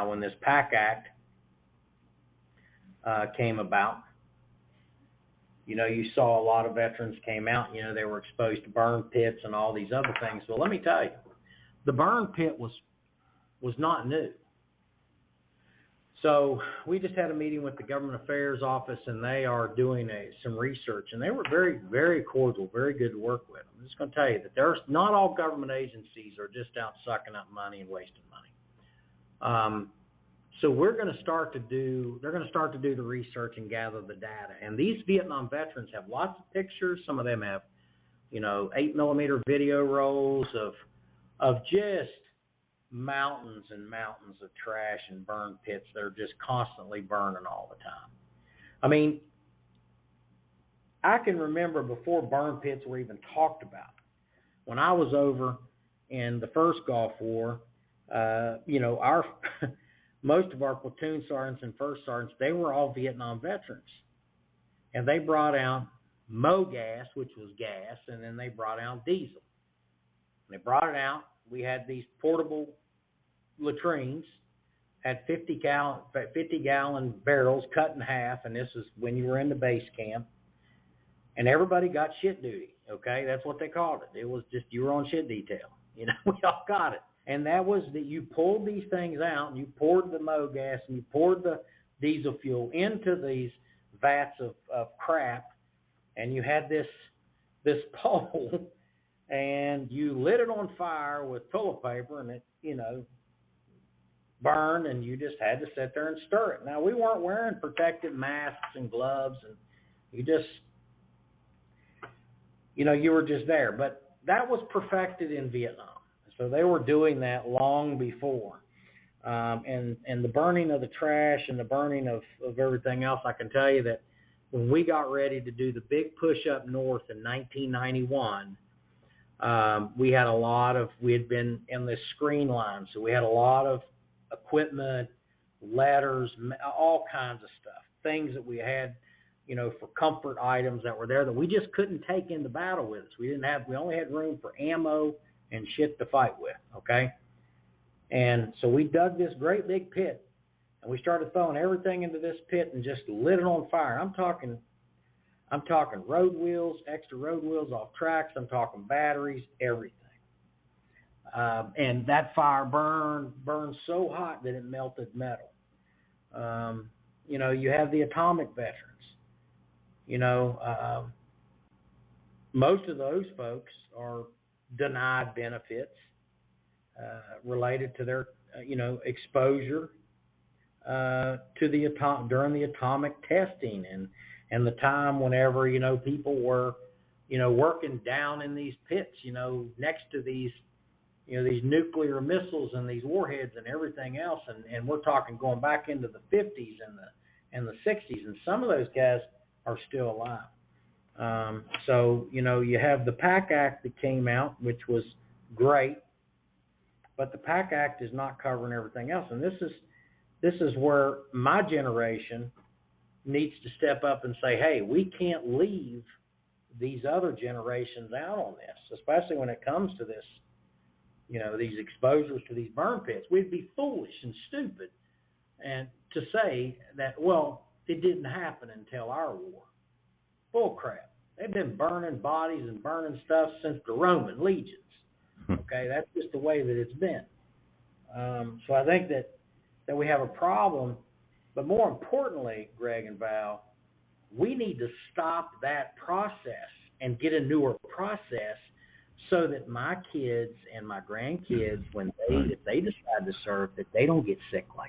when this PAC Act came about, you saw a lot of veterans came out, they were exposed to burn pits and all these other things. Well, let me tell you, the burn pit was not new. So we just had a meeting with the Government Affairs Office, and they are doing some research, and they were very, very cordial, very good to work with. I'm just going to tell you that there's not all government agencies are just out sucking up money and wasting money. So they're going to start to do the research and gather the data. And these Vietnam veterans have lots of pictures. Some of them have, 8mm video rolls of just mountains and mountains of trash and burn pits that are just constantly burning all the time. I mean, I can remember before burn pits were even talked about. When I was over in the first Gulf War, our most of our platoon sergeants and first sergeants, they were all Vietnam veterans. And they brought out MoGas, which was gas, and then they brought out diesel. When they brought it out, we had these portable latrines, had 50-gallon barrels cut in half, and this is when you were in the base camp. And everybody got shit duty, okay? That's what they called it. It was just you were on shit detail. We all got it. And that was that you pulled these things out, and you poured the MoGas, and you poured the diesel fuel into these vats of crap, and you had this pole, and you lit it on fire with toilet paper, and it, burned, and you just had to sit there and stir it. Now, we weren't wearing protective masks and gloves, and you just, you were just there. But that was perfected in Vietnam. So they were doing that long before. And the burning of the trash and the burning of everything else, I can tell you that when we got ready to do the big push up north in 1991, we had been in this screen line, so we had a lot of equipment, letters, all kinds of stuff, things that we had, for comfort items that were there that we just couldn't take into battle with us. We only had room for ammo and shit to fight with, okay? And so we dug this great big pit, and we started throwing everything into this pit and just lit it on fire. I'm talking road wheels, extra road wheels off tracks. I'm talking batteries, everything. And that fire burned so hot that it melted metal. You have the atomic veterans. Most of those folks are denied benefits related to their, exposure to during the atomic testing and the time whenever, people were, working down in these pits, next to these, these nuclear missiles and these warheads and everything else. And we're talking going back into the 50s and the 60s. And some of those guys are still alive. So, you have the PAC Act that came out, which was great, but the PAC Act is not covering everything else. And this is where my generation needs to step up and say, hey, we can't leave these other generations out on this, especially when it comes to this, these exposures to these burn pits. We'd be foolish and stupid and to say that, well, it didn't happen until our war. Bull crap. They've been burning bodies and burning stuff since the Roman legions. Okay, that's just the way that it's been. So I think that we have a problem, but more importantly, Greg and Val, we need to stop that process and get a newer process so that my kids and my grandkids, if they decide to serve, that they don't get sick like